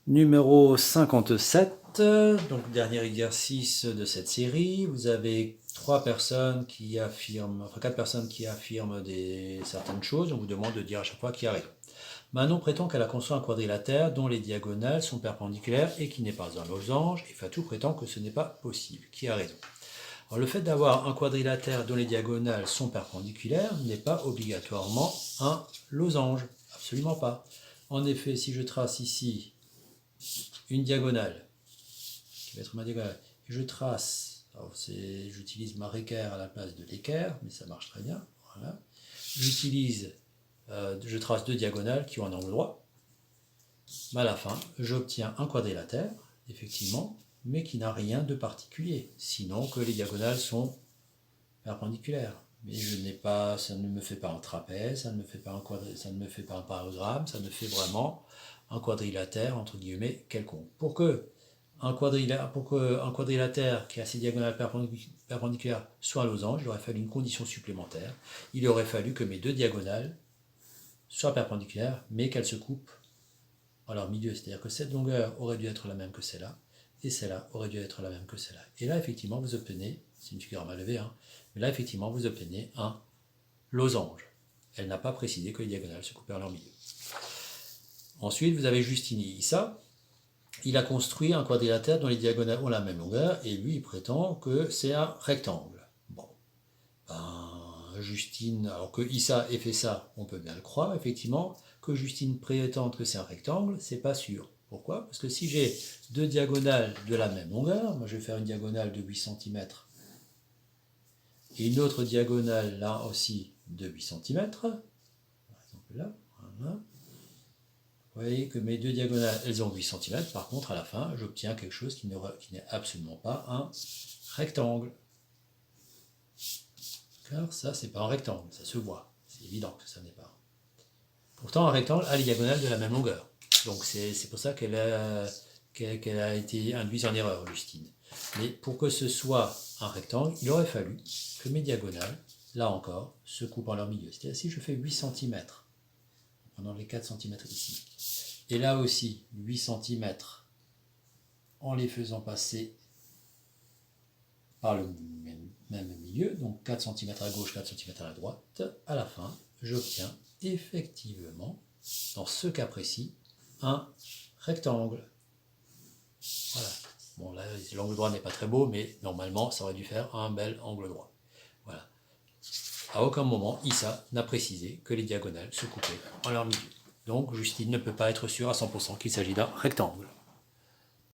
Numéro 57, donc dernier exercice de cette série. Vous avez 4 personnes qui affirment certaines choses. On vous demande de dire à chaque fois qui a raison. Manon prétend qu'elle a construit un quadrilatère dont les diagonales sont perpendiculaires et qui n'est pas un losange, et Fatou prétend que ce n'est pas possible. Qui a raison? Alors, le fait d'avoir un quadrilatère dont les diagonales sont perpendiculaires n'est pas obligatoirement un losange. Absolument pas. En effet, si je trace ici une diagonale, qui va être ma diagonale, et je trace, j'utilise ma équerre à la place de l'équerre, mais ça marche très bien, voilà. Je trace 2 diagonales qui ont un angle droit, mais à la fin, j'obtiens un quadrilatère, effectivement, mais qui n'a rien de particulier, sinon que les diagonales sont perpendiculaires. Mais ça ne me fait pas un trapèze, ça ne me fait pas un parallélogramme, ça me fait vraiment un quadrilatère, entre guillemets, quelconque. Pour que un quadrilatère qui a ses diagonales perpendiculaires soit un losange, il aurait fallu une condition supplémentaire. Il aurait fallu que mes 2 diagonales soient perpendiculaires, mais qu'elles se coupent en leur milieu. C'est-à-dire que cette longueur aurait dû être la même que celle-là, et celle-là aurait dû être la même que celle-là. Et là, effectivement, vous obtenez, c'est une figure à main levée, mais là, effectivement, vous obtenez un losange. Elle n'a pas précisé que les diagonales se coupaient en leur milieu. Ensuite, vous avez Justine Issa. Il a construit un quadrilatère dont les diagonales ont la même longueur, et lui, il prétend que c'est un rectangle. Bon, Justine, alors que Issa ait fait ça, on peut bien le croire, effectivement. Que Justine prétende que c'est un rectangle, c'est pas sûr. Pourquoi? Parce que si j'ai 2 diagonales de la même longueur, moi je vais faire une diagonale de 8 cm et une autre diagonale là aussi de 8 cm, par exemple là, voilà. Vous voyez que mes 2 diagonales, elles ont 8 cm, par contre à la fin, j'obtiens quelque chose qui n'est absolument pas un rectangle. Car ça, c'est pas un rectangle, ça se voit, c'est évident que ça n'est pas. Pourtant, un rectangle a les diagonales de la même longueur. Donc c'est pour ça qu'elle a été induite en erreur, Justine. Mais pour que ce soit un rectangle, il aurait fallu que mes diagonales, là encore, se coupent en leur milieu. C'est-à-dire si je fais 8 cm, en prenant les 4 cm ici, et là aussi 8 cm, en les faisant passer par le même milieu, donc 4 cm à gauche, 4 cm à la droite, à la fin, j'obtiens effectivement, dans ce cas précis, un rectangle. Voilà. Bon, là, l'angle droit n'est pas très beau, mais normalement, ça aurait dû faire un bel angle droit. Voilà. À aucun moment, Issa n'a précisé que les diagonales se coupaient en leur milieu. Donc, Justine ne peut pas être sûre à 100% qu'il s'agit d'un rectangle.